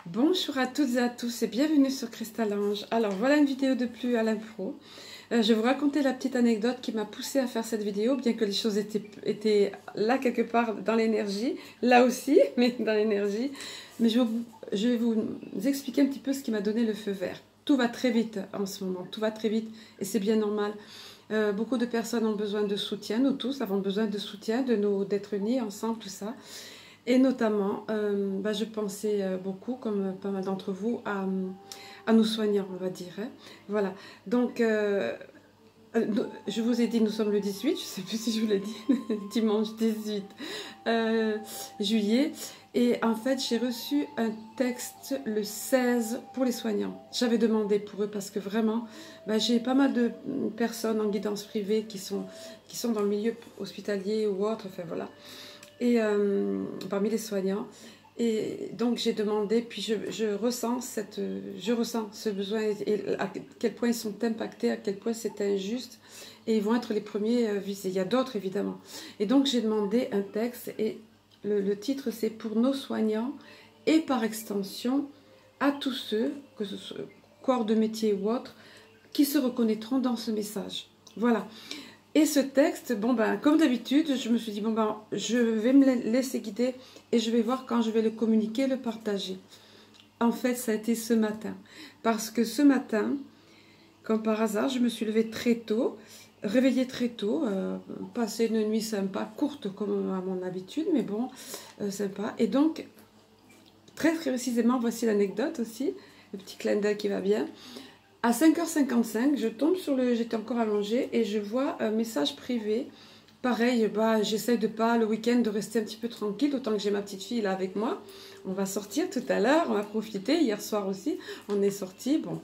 Bonjour à toutes et à tous et bienvenue sur Cristal-Ange. Alors voilà une vidéo de plus à l'impro. Je vais vous raconter la petite anecdote qui m'a poussée à faire cette vidéo, bien que les choses étaient là quelque part dans l'énergie, là aussi, mais dans l'énergie. Mais je vais vous expliquer un petit peu ce qui m'a donné le feu vert. Tout va très vite en ce moment, tout va très vite et c'est bien normal. Beaucoup de personnes ont besoin de soutien, nous tous avons besoin de soutien, d'être unis ensemble, tout ça. Et notamment, je pensais beaucoup, comme pas mal d'entre vous, à nos soignants, on va dire. Hein. Voilà. Donc, je vous ai dit, nous sommes le 18, je ne sais plus si je vous l'ai dit, dimanche 18 juillet. Et en fait, j'ai reçu un texte le 16 pour les soignants. J'avais demandé pour eux parce que vraiment, j'ai pas mal de personnes en guidance privée qui sont dans le milieu hospitalier ou autre, enfin voilà. Et parmi les soignants. Et donc j'ai demandé, puis je ressens ce besoin et à quel point ils sont impactés, à quel point c'est injuste. Et ils vont être les premiers visés. Il y a d'autres évidemment. Et donc j'ai demandé un texte et le titre c'est pour nos soignants et par extension à tous ceux, que ce soit corps de métier ou autres, qui se reconnaîtront dans ce message. Voilà. Et ce texte, comme d'habitude, je me suis dit, je vais me laisser guider et je vais voir quand je vais le communiquer, le partager. En fait, ça a été ce matin. Parce que ce matin, comme par hasard, je me suis levée très tôt, réveillée très tôt, passé une nuit sympa, courte comme à mon habitude, mais bon, sympa. Et donc, très précisément, voici l'anecdote aussi, le petit clin d'œil qui va bien. À 5h55, je tombe j'étais encore allongée et je vois un message privé. Pareil, j'essaie de pas le week-end de rester un petit peu tranquille, d'autant que j'ai ma petite fille là avec moi. On va sortir tout à l'heure, on va profiter. Hier soir aussi, on est sorti. Bon,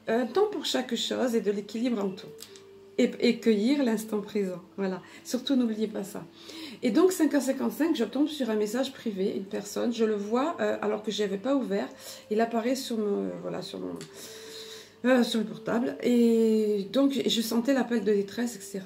un temps pour chaque chose et de l'équilibre en tout. Et cueillir l'instant présent. Voilà. Surtout, n'oubliez pas ça. Et donc, 5h55, je tombe sur un message privé, une personne. Je le vois alors que je n'avais pas ouvert. Il apparaît sur le portable, et donc je sentais l'appel de détresse, etc.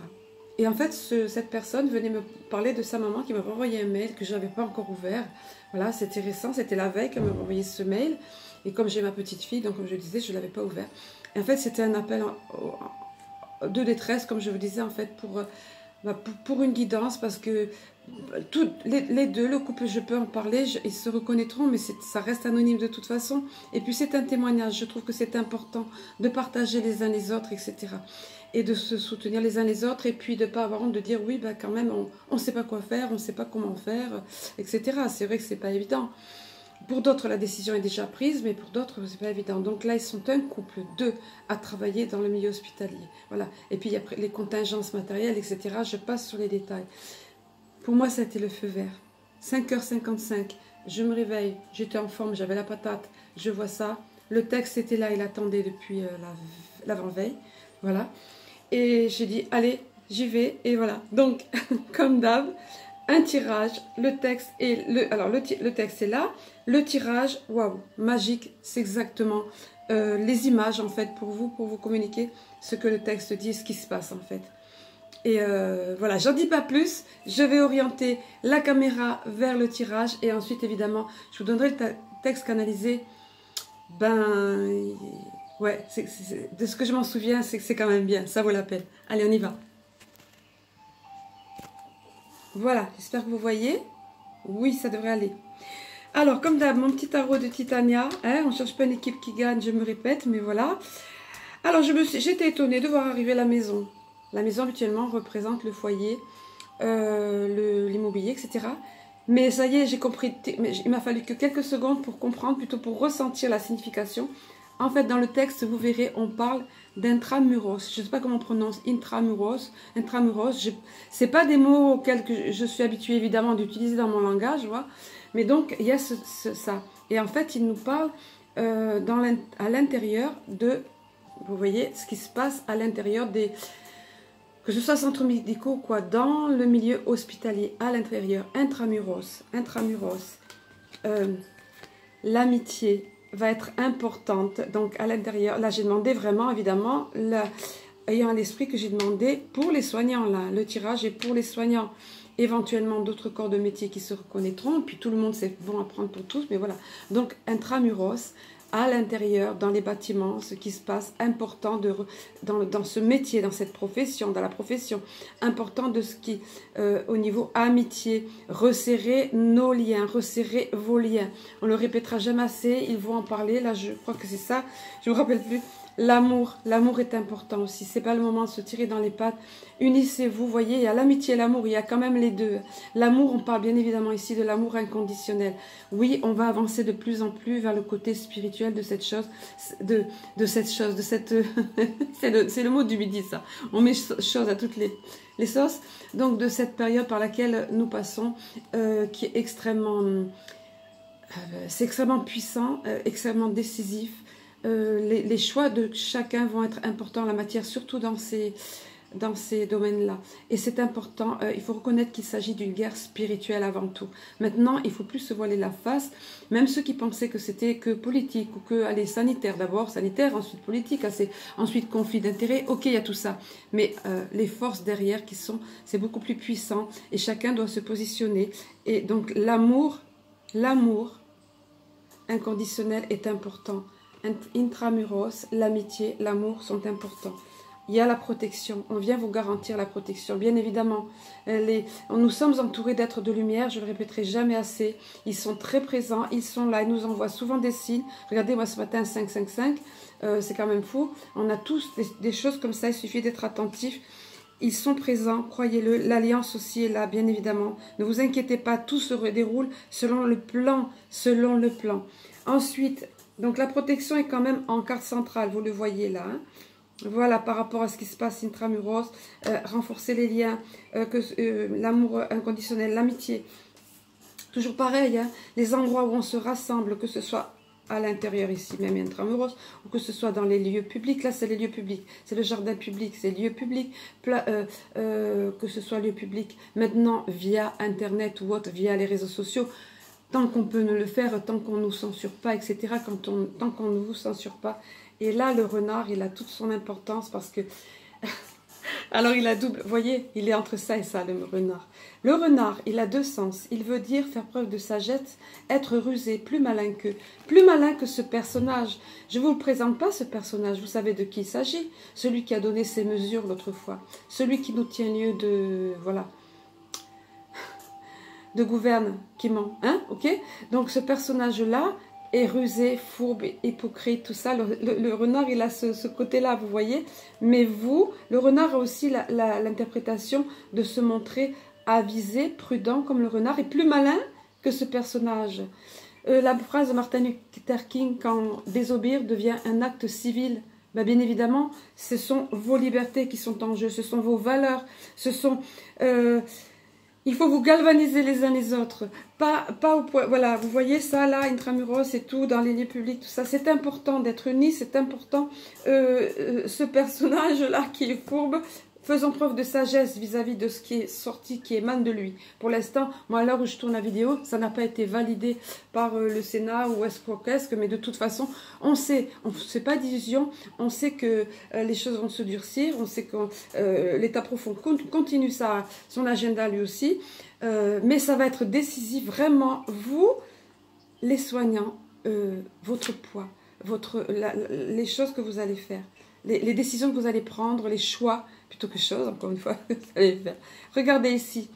Et en fait, cette personne venait me parler de sa maman qui m'avait envoyé un mail que je n'avais pas encore ouvert. Voilà, c'était récent, c'était la veille qu'elle m'avait envoyé ce mail. Et comme j'ai ma petite fille, donc comme je disais, je ne l'avais pas ouvert. Et en fait, c'était un appel de détresse, comme je vous disais, en fait, pour une guidance, parce que les deux, le couple, je peux en parler, ils se reconnaîtront, mais ça reste anonyme de toute façon. Et puis c'est un témoignage, je trouve que c'est important de partager les uns les autres, etc. Et de se soutenir les uns les autres, et puis de ne pas avoir honte de dire, oui, quand même, on ne sait pas quoi faire, on ne sait pas comment faire, etc. C'est vrai que c'est pas évident. Pour d'autres, la décision est déjà prise, mais pour d'autres, c'est pas évident. Donc là, ils sont un couple, deux, à travailler dans le milieu hospitalier. Voilà. Et puis, après, les contingences matérielles, etc., je passe sur les détails. Pour moi, ça a été le feu vert. 5h55, je me réveille, j'étais en forme, j'avais la patate, je vois ça. Le texte était là, il attendait depuis l'avant-veille. Voilà. Et j'ai dit, allez, j'y vais. Et voilà. Donc, comme d'hab, un tirage, le texte le texte est là, le tirage, waouh, magique, c'est exactement les images en fait pour vous communiquer ce que le texte dit, ce qui se passe en fait. Et voilà, j'en dis pas plus, je vais orienter la caméra vers le tirage et ensuite évidemment je vous donnerai le texte canalisé. Ouais, de ce que je m'en souviens, c'est que c'est quand même bien, ça vaut la peine. Allez, on y va. Voilà, j'espère que vous voyez. Oui, ça devrait aller. Alors, comme d'hab, mon petit tarot de Titania. Hein, on ne cherche pas une équipe qui gagne, je me répète, mais voilà. Alors, j'étais étonnée de voir arriver la maison. La maison, habituellement, représente le foyer, l'immobilier, etc. Mais ça y est, j'ai compris. Il m'a fallu que quelques secondes pour comprendre, plutôt pour ressentir la signification. En fait, dans le texte, vous verrez, on parle d'intramuros. Je ne sais pas comment on prononce intramuros. C'est pas des mots auxquels je suis habituée évidemment d'utiliser dans mon langage, vois. Mais donc, il y a ça. Et en fait, il nous parle à l'intérieur de, vous voyez, ce qui se passe à l'intérieur des, que ce soit centres médicaux ou quoi, dans le milieu hospitalier, à l'intérieur, intramuros. L'amitié va être importante, donc à l'intérieur. Là, j'ai demandé vraiment, évidemment, ayant à l'esprit que j'ai demandé pour les soignants, là, le tirage est pour les soignants. éventuellement d'autres corps de métier qui se reconnaîtront, puis tout le monde c'est bon à prendre pour tous, mais voilà. Donc intramuros, à l'intérieur, dans les bâtiments, ce qui se passe, important dans ce métier, dans cette profession, dans la profession, important de ce qui, au niveau amitié, resserrer nos liens, resserrer vos liens. On le répétera jamais assez, ils vont en parler, là je crois que c'est ça, je me rappelle plus. L'amour est important aussi, c'est pas le moment de se tirer dans les pattes. Unissez-vous, voyez, il y a l'amitié et l'amour, il y a quand même les deux. L'amour, on parle bien évidemment ici de l'amour inconditionnel. Oui, on va avancer de plus en plus vers le côté spirituel de cette chose, de cette c'est le mot du midi ça. On met chose à toutes les sauces. Donc de cette période par laquelle nous passons, qui est c'est extrêmement puissant, extrêmement décisif. Les choix de chacun vont être importants en la matière, surtout dans ces domaines-là. Et c'est important, il faut reconnaître qu'il s'agit d'une guerre spirituelle avant tout. Maintenant, il ne faut plus se voiler la face. Même ceux qui pensaient que c'était que politique ou que, allez, sanitaire, d'abord sanitaire, ensuite politique, ensuite conflit d'intérêts, ok, il y a tout ça. Mais les forces derrière c'est beaucoup plus puissant et chacun doit se positionner. Et donc l'amour inconditionnel est important. Intramuros, l'amitié, l'amour sont importants. Il y a la protection, on vient vous garantir la protection, bien évidemment. Nous sommes entourés d'êtres de lumière, je ne le répéterai jamais assez. Ils sont très présents, ils sont là, ils nous envoient souvent des signes. Regardez, moi ce matin, 555, c'est quand même fou. On a tous des choses comme ça, il suffit d'être attentif. Ils sont présents, croyez-le, l'alliance aussi est là, bien évidemment. Ne vous inquiétez pas, tout se déroule selon le plan, Ensuite, donc la protection est quand même en carte centrale, vous le voyez là. Hein. Voilà, par rapport à ce qui se passe intramuros, renforcer les liens, l'amour inconditionnel, l'amitié. Toujours pareil, hein, les endroits où on se rassemble, que ce soit à l'intérieur ici, même intramuros, ou que ce soit dans les lieux publics. Là, c'est les lieux publics, c'est le jardin public, c'est lieu public, que ce soit lieu public. Maintenant, via Internet ou autre, via les réseaux sociaux, tant qu'on peut nous le faire, tant qu'on ne nous censure pas, etc., tant qu'on ne vous censure pas. Et là, le renard, il a toute son importance parce que... Alors, il a double... Vous voyez, il est entre ça et ça, le renard. Le renard, il a deux sens. Il veut dire faire preuve de sagesse, être rusé, plus malin qu'eux. Plus malin que ce personnage. Je ne vous le présente pas, ce personnage. Vous savez de qui il s'agit. Celui qui a donné ses mesures l'autre fois. Celui qui nous tient lieu de... Voilà. De gouverne qui ment, hein, ok. Donc ce personnage-là est rusé, fourbe, hypocrite, tout ça. Le renard, il a ce côté-là, vous voyez. Mais vous, le renard a aussi l'interprétation de se montrer avisé, prudent comme le renard, et plus malin que ce personnage. La phrase de Martin Luther King, quand désobéir devient un acte civil, ben bien évidemment, ce sont vos libertés qui sont en jeu, ce sont vos valeurs, ce sont... il faut vous galvaniser les uns les autres, pas au point, voilà, vous voyez ça là, intramuros et tout, dans les lieux publics, tout ça, c'est important d'être unis, c'est important, ce personnage-là qui est fourbe, faisons preuve de sagesse vis-à-vis de ce qui est sorti, qui émane de lui. Pour l'instant, moi à l'heure où je tourne la vidéo, ça n'a pas été validé par le Sénat ou qu'est-ce que, mais de toute façon, on sait pas d'illusion, on sait que les choses vont se durcir, on sait que l'État profond continue son agenda lui aussi, mais ça va être décisif, vraiment, vous, les soignants, votre poids, les choses que vous allez faire, les décisions que vous allez prendre, les choix, plutôt que chose, encore une fois, que vous allez faire. Regardez ici,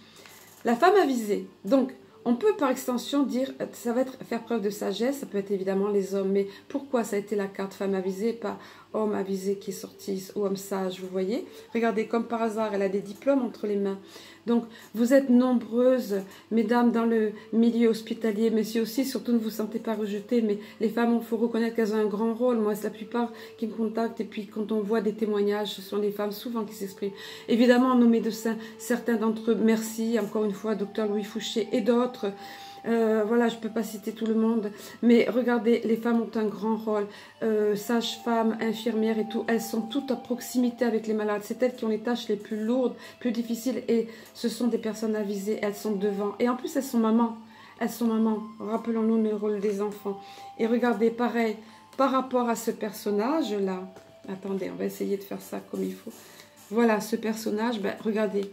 la femme avisée. Donc, on peut par extension dire, ça va être faire preuve de sagesse, ça peut être évidemment les hommes, mais pourquoi ça a été la carte femme avisée, pas homme avisé qui est sorti, ou homme sage, vous voyez? Regardez, comme par hasard, elle a des diplômes entre les mains. Donc, vous êtes nombreuses, mesdames, dans le milieu hospitalier, messieurs aussi, surtout ne vous sentez pas rejetées, mais les femmes, il faut reconnaître qu'elles ont un grand rôle. Moi, c'est la plupart qui me contactent, et puis quand on voit des témoignages, ce sont les femmes souvent qui s'expriment. Évidemment, nos médecins, certains d'entre eux, merci, encore une fois, docteur Louis Fouché et d'autres. Voilà, je ne peux pas citer tout le monde, mais regardez, les femmes ont un grand rôle, sages-femmes, infirmières et tout, elles sont toutes à proximité avec les malades, c'est elles qui ont les tâches les plus lourdes, plus difficiles, et ce sont des personnes avisées, elles sont devant, et en plus elles sont mamans, rappelons-nous le rôle des enfants, et regardez, pareil, par rapport à ce personnage-là, attendez, on va essayer de faire ça comme il faut, voilà, ce personnage, ben, regardez,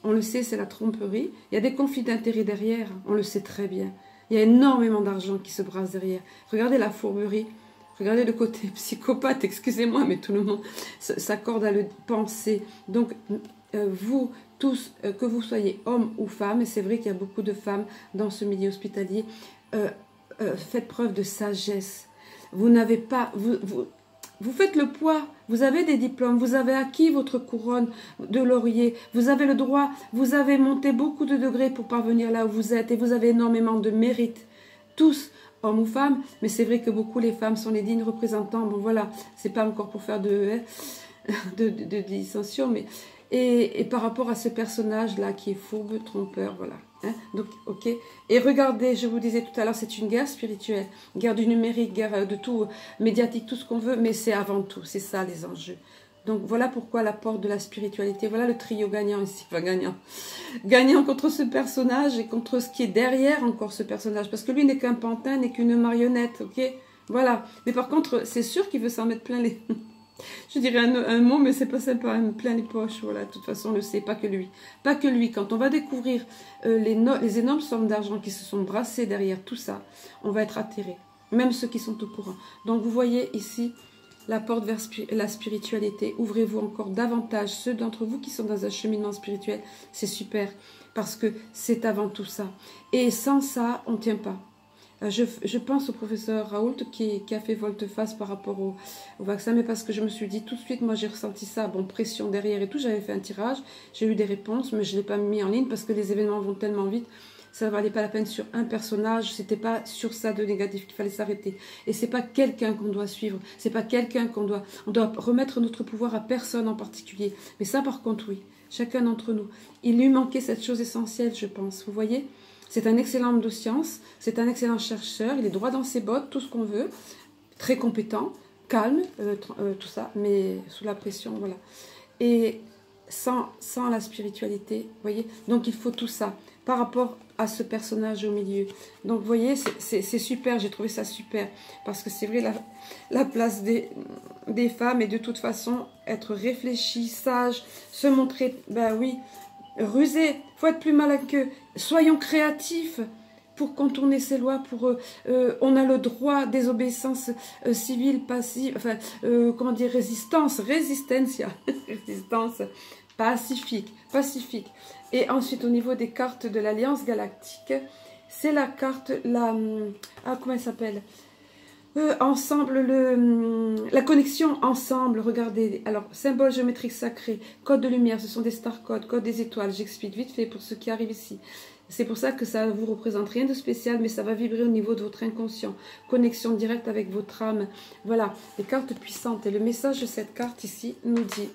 On le sait, c'est la tromperie. Il y a des conflits d'intérêts derrière, on le sait très bien. Il y a énormément d'argent qui se brasse derrière. Regardez la fourberie. Regardez le côté psychopathe, excusez-moi, mais tout le monde s'accorde à le penser. Donc, vous tous, que vous soyez hommes ou femmes, et c'est vrai qu'il y a beaucoup de femmes dans ce milieu hospitalier, faites preuve de sagesse. Vous n'avez pas... Vous faites le poids, vous avez des diplômes, vous avez acquis votre couronne de laurier, vous avez le droit, vous avez monté beaucoup de degrés pour parvenir là où vous êtes et vous avez énormément de mérite. Tous, hommes ou femmes, mais c'est vrai que beaucoup les femmes sont les dignes représentants. Bon voilà, c'est pas encore pour faire de dissension, mais et par rapport à ce personnage-là qui est fourbe, trompeur, voilà. Hein, donc, ok. Et regardez, je vous disais tout à l'heure, c'est une guerre spirituelle, guerre du numérique, guerre de tout, médiatique, tout ce qu'on veut, mais c'est avant tout, c'est ça les enjeux. Donc voilà pourquoi la porte de la spiritualité, voilà le trio gagnant ici, enfin gagnant. Gagnant contre ce personnage et contre ce qui est derrière encore ce personnage, parce que lui n'est qu'un pantin, n'est qu'une marionnette, ok. Voilà. Mais par contre, c'est sûr qu'il veut s'en mettre plein les... Je dirais un mot, mais c'est pas sympa, plein les poches, voilà, de toute façon on le sait, pas que lui. Pas que lui, quand on va découvrir les énormes sommes d'argent qui se sont brassées derrière tout ça, on va être atterré, même ceux qui sont au courant. Donc vous voyez ici, la porte vers la spiritualité, ouvrez-vous encore davantage, ceux d'entre vous qui sont dans un cheminement spirituel, c'est super, parce que c'est avant tout ça. Et sans ça, on ne tient pas. Je pense au professeur Raoult qui a fait volte-face par rapport au vaccin, mais parce que je me suis dit tout de suite, moi j'ai ressenti ça, bon, pression derrière et tout, j'avais fait un tirage, j'ai eu des réponses, mais je ne l'ai pas mis en ligne parce que les événements vont tellement vite, ça ne valait pas la peine sur un personnage, c'était pas sur ça de négatif qu'il fallait s'arrêter. Et c'est pas quelqu'un qu'on doit suivre, c'est pas quelqu'un on doit remettre notre pouvoir à personne en particulier. Mais ça par contre, oui, chacun d'entre nous. Il lui manquait cette chose essentielle, je pense, vous voyez ? C'est un excellent homme de science, c'est un excellent chercheur, il est droit dans ses bottes, tout ce qu'on veut, très compétent, calme, tout ça, mais sous la pression, voilà. Et sans la spiritualité, vous voyez, donc il faut tout ça, par rapport à ce personnage au milieu. Donc vous voyez, c'est super, j'ai trouvé ça super, parce que c'est vrai, la place des femmes, et de toute façon, être réfléchi, sage, se montrer, ben oui, rusé, faut être plus malin qu'eux. Soyons créatifs pour contourner ces lois. On a le droit, désobéissance civile, passive, enfin, comment dire, résistencia, résistance pacifique. Et ensuite, au niveau des cartes de l'Alliance Galactique, c'est la carte, comment elle s'appelle ? Ensemble, la connexion ensemble, regardez, alors symbole géométrique sacré, code de lumière, ce sont des star codes, code des étoiles, j'explique vite fait pour ceux qui arrivent ici. C'est pour ça que ça vous représente rien de spécial, mais ça va vibrer au niveau de votre inconscient, connexion directe avec votre âme, voilà, les cartes puissantes. Et le message de cette carte ici nous dit,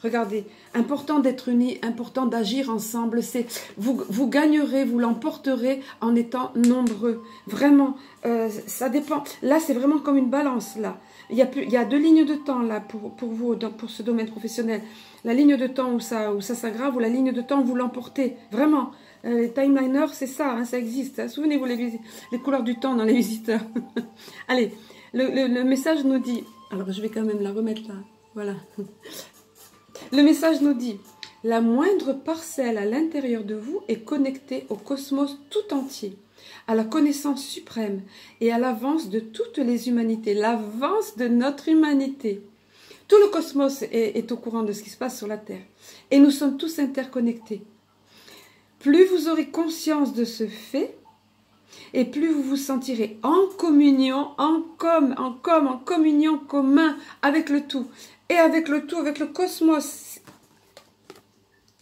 regardez, important d'être unis, important d'agir ensemble, c'est vous gagnerez, vous l'emporterez en étant nombreux. Vraiment, ça dépend. Là, c'est vraiment comme une balance, là. Il y a deux lignes de temps, là, pour vous, pour ce domaine professionnel. La ligne de temps où ça s'aggrave, ou la ligne de temps où vous l'emportez. Vraiment. Les timeliners, c'est ça, hein, ça existe. Hein. Souvenez-vous les couleurs du temps dans les visiteurs. Allez, le message nous dit... Alors, je vais quand même la remettre là. Voilà. Le message nous dit, la moindre parcelle à l'intérieur de vous est connectée au cosmos tout entier, à la connaissance suprême et à l'avance de toutes les humanités, l'avance de notre humanité. Tout le cosmos est au courant de ce qui se passe sur la Terre et nous sommes tous interconnectés. Plus vous aurez conscience de ce fait et plus vous vous sentirez en communion, en communion commun avec le tout. Et avec le tout, avec le cosmos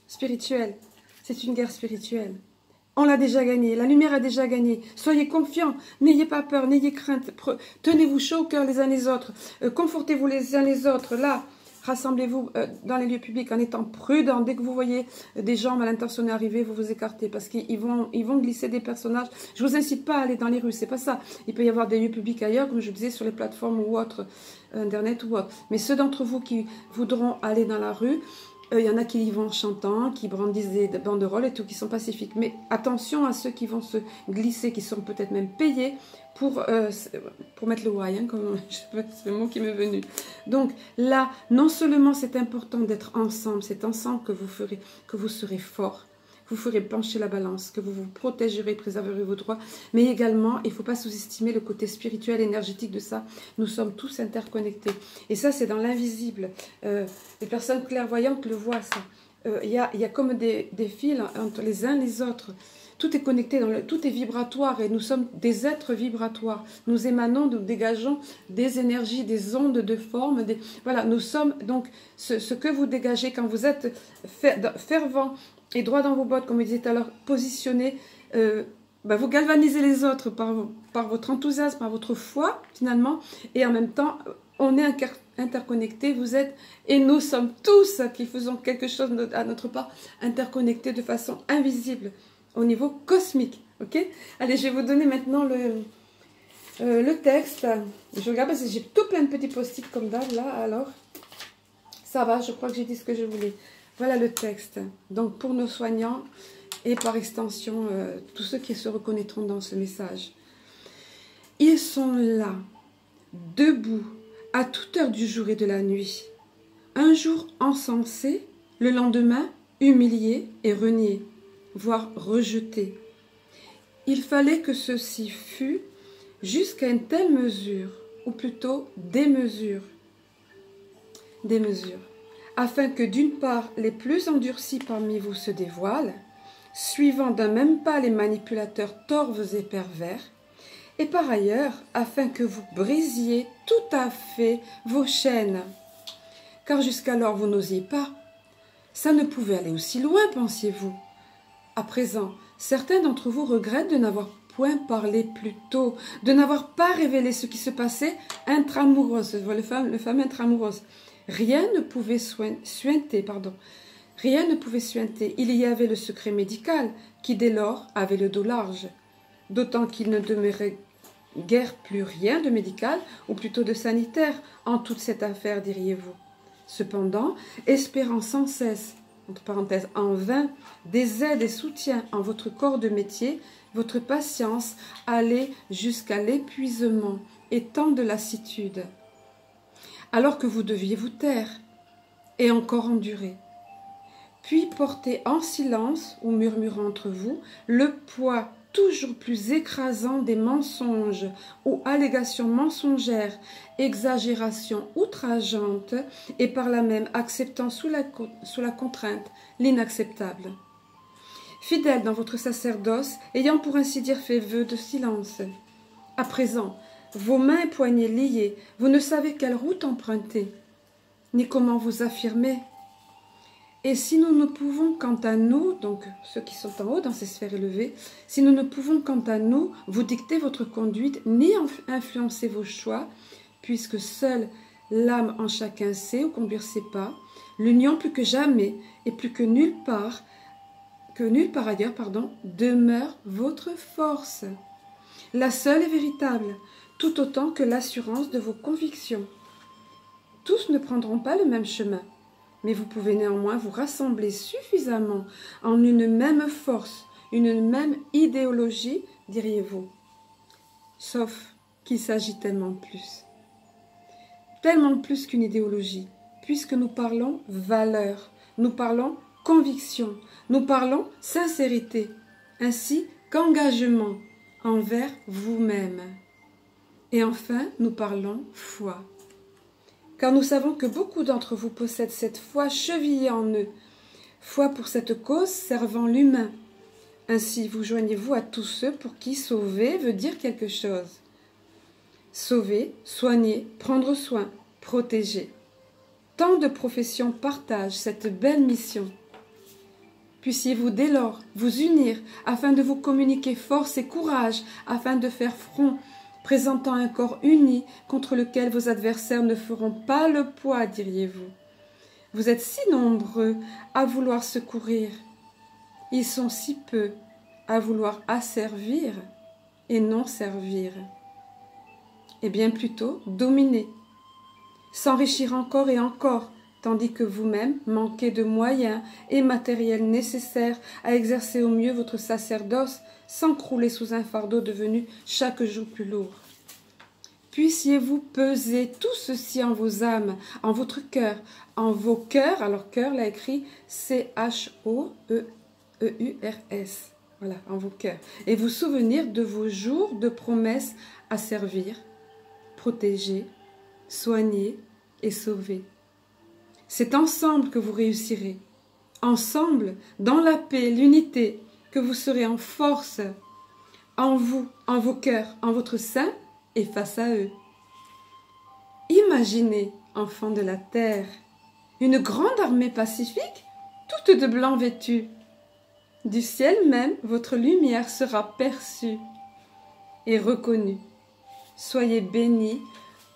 spirituel. C'est une guerre spirituelle. On l'a déjà gagnée, la lumière a déjà gagné. Soyez confiants, n'ayez pas peur, n'ayez crainte. Tenez-vous chaud au cœur les uns les autres. Confortez-vous les uns les autres. Là, rassemblez-vous dans les lieux publics en étant prudents. Dès que vous voyez des gens mal intentionnés arriver, vous vous écartez parce qu'ils vont glisser des personnages. Je ne vous incite pas à aller dans les rues, c'est pas ça. Il peut y avoir des lieux publics ailleurs, comme je disais, sur les plateformes ou autres, Internet ou autre. Mais ceux d'entre vous qui voudront aller dans la rue, Il y en a qui y vont en chantant, qui brandissent des banderoles et tout, qui sont pacifiques. Mais attention à ceux qui vont se glisser, qui sont peut-être même payés pour mettre le why, hein, comme je sais pas, c'est le mot qui m'est venu. Donc là, non seulement c'est important d'être ensemble, c'est ensemble que vous serez forts, vous ferez pencher la balance, que vous vous protégerez, préserverez vos droits, mais également, il ne faut pas sous-estimer le côté spirituel, énergétique de ça. Nous sommes tous interconnectés. Et ça, c'est dans l'invisible. Les personnes clairvoyantes le voient, ça. Il y a comme des fils entre les uns et les autres. Tout est connecté, tout est vibratoire et nous sommes des êtres vibratoires. Nous émanons, nous dégageons des énergies, des ondes de forme. Voilà, nous sommes donc ce que vous dégagez quand vous êtes fervent et droit dans vos bottes, comme je disais tout à l'heure, positionné. Vous galvanisez les autres par votre enthousiasme, par votre foi, finalement. Et en même temps, on est interconnectés, vous êtes, et nous sommes tous qui faisons quelque chose à notre part, interconnectés de façon invisible, au niveau cosmique. Ok? Allez, je vais vous donner maintenant le texte. Je regarde parce que j'ai tout plein de petits post-it comme d'hab, là, alors. Ça va, je crois que j'ai dit ce que je voulais. Voilà le texte. Donc, pour nos soignants et par extension, tous ceux qui se reconnaîtront dans ce message. Ils sont là, debout, à toute heure du jour et de la nuit. Un jour encensé, le lendemain humilié et renié, voire rejeté. Il fallait que ceci fût jusqu'à une telle mesure, ou plutôt démesure, afin que d'une part les plus endurcis parmi vous se dévoilent, suivant d'un même pas les manipulateurs torves et pervers, et par ailleurs, afin que vous brisiez tout à fait vos chaînes. Car jusqu'alors vous n'osiez pas. Ça ne pouvait aller aussi loin, pensiez-vous. À présent, certains d'entre vous regrettent de n'avoir point parlé plus tôt, de n'avoir pas révélé ce qui se passait intramuros, le fameux intramuros. Rien ne pouvait suinter. Rien ne pouvait suinter. Il y avait le secret médical, qui dès lors avait le dos large. D'autant qu'il ne demeurait guère plus rien de médical, ou plutôt de sanitaire, en toute cette affaire, diriez-vous. Cependant, espérant sans cesse, entre parenthèses, en vain, des aides et soutiens en votre corps de métier, votre patience allait jusqu'à l'épuisement et tant de lassitude. Alors que vous deviez vous taire, et encore endurer. Puis porter en silence, ou murmurant entre vous, le poids toujours plus écrasant des mensonges ou allégations mensongères, exagérations outrageantes, et par là même acceptant sous la contrainte l'inacceptable. Fidèle dans votre sacerdoce, ayant pour ainsi dire fait vœu de silence. À présent, vos mains et poignets liés, vous ne savez quelle route emprunter, ni comment vous affirmer. Et si nous ne pouvons quant à nous, donc ceux qui sont en haut dans ces sphères élevées, si nous ne pouvons quant à nous vous dicter votre conduite, ni influencer vos choix, puisque seule l'âme en chacun sait où conduire ses pas, l'union plus que jamais et plus que nulle part ailleurs, demeure votre force. La seule est véritable, tout autant que l'assurance de vos convictions. Tous ne prendront pas le même chemin, mais vous pouvez néanmoins vous rassembler suffisamment en une même force, une même idéologie, diriez-vous. Sauf qu'il s'agit tellement plus qu'une idéologie, puisque nous parlons valeur, nous parlons conviction, nous parlons sincérité, ainsi qu'engagement envers vous-même. Et enfin, nous parlons foi. Car nous savons que beaucoup d'entre vous possèdent cette foi chevillée en eux, foi pour cette cause servant l'humain. Ainsi, vous joignez-vous à tous ceux pour qui sauver veut dire quelque chose. Sauver, soigner, prendre soin, protéger. Tant de professions partagent cette belle mission. Puissiez-vous dès lors vous unir afin de vous communiquer force et courage, afin de faire front, présentant un corps uni contre lequel vos adversaires ne feront pas le poids, diriez-vous. Vous êtes si nombreux à vouloir secourir. Ils sont si peu à vouloir asservir et non servir. Et bien plutôt dominer, s'enrichir encore et encore, tandis que vous-même manquez de moyens et matériels nécessaires à exercer au mieux votre sacerdoce sans crouler sous un fardeau devenu chaque jour plus lourd. Puissiez-vous peser tout ceci en vos âmes, en votre cœur, en vos cœurs. Alors cœur, l'a écrit C-H-O-E-E-U-R-S. Voilà, en vos cœurs. Et vous souvenir de vos jours de promesses à servir, protéger, soigner et sauver. C'est ensemble que vous réussirez. Ensemble, dans la paix, l'unité, que vous serez en force, en vous, en vos cœurs, en votre sein et face à eux. Imaginez, enfants de la terre, une grande armée pacifique, toute de blanc vêtue. Du ciel même, votre lumière sera perçue et reconnue. Soyez bénis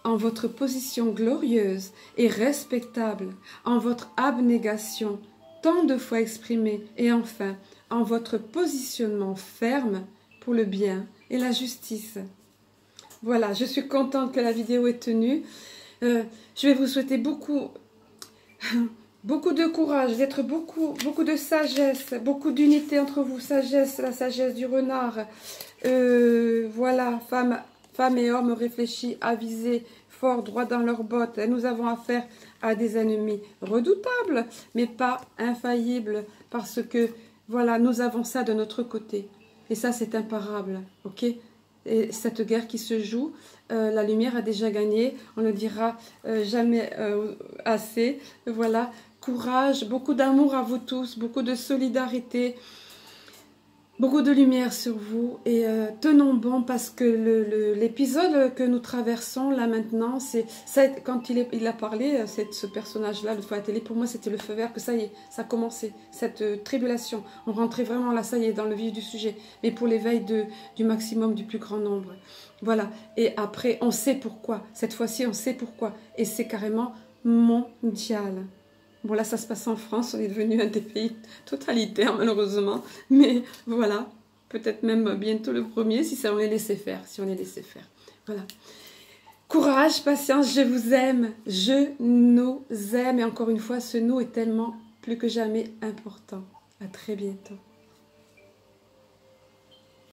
en votre position glorieuse et respectable, en votre abnégation, tant de fois exprimée, et enfin, en votre positionnement ferme pour le bien et la justice. Voilà, je suis contente que la vidéo est tenue. Je vais vous souhaiter beaucoup de courage, d'être beaucoup de sagesse, beaucoup d'unité entre vous. Sagesse, la sagesse du renard. Voilà, femmes et hommes réfléchis, avisés, forts, droits dans leurs bottes. Nous avons affaire à des ennemis redoutables, mais pas infaillibles, parce que, voilà, nous avons ça de notre côté. Et ça, c'est imparable, ok? Et cette guerre qui se joue, la lumière a déjà gagné, on ne dira jamais assez. Voilà, courage, beaucoup d'amour à vous tous, beaucoup de solidarité, beaucoup de lumière sur vous, et tenons bon, parce que l'épisode que nous traversons là maintenant, quand il a parlé, ce personnage-là, le feu à télé, pour moi c'était le feu vert, que ça y est, ça a commencé, cette tribulation, on rentrait vraiment là, ça y est, dans le vif du sujet, mais pour l'éveil du maximum, du plus grand nombre. Voilà, et après, on sait pourquoi, cette fois-ci on sait pourquoi, et c'est carrément mondial. Bon, là, ça se passe en France, on est devenu un des pays totalitaires, malheureusement. Mais voilà, peut-être même bientôt le premier, si ça on les laissait faire, Voilà. Courage, patience, je vous aime, je nous aime. Et encore une fois, ce nous est tellement plus que jamais important. À très bientôt.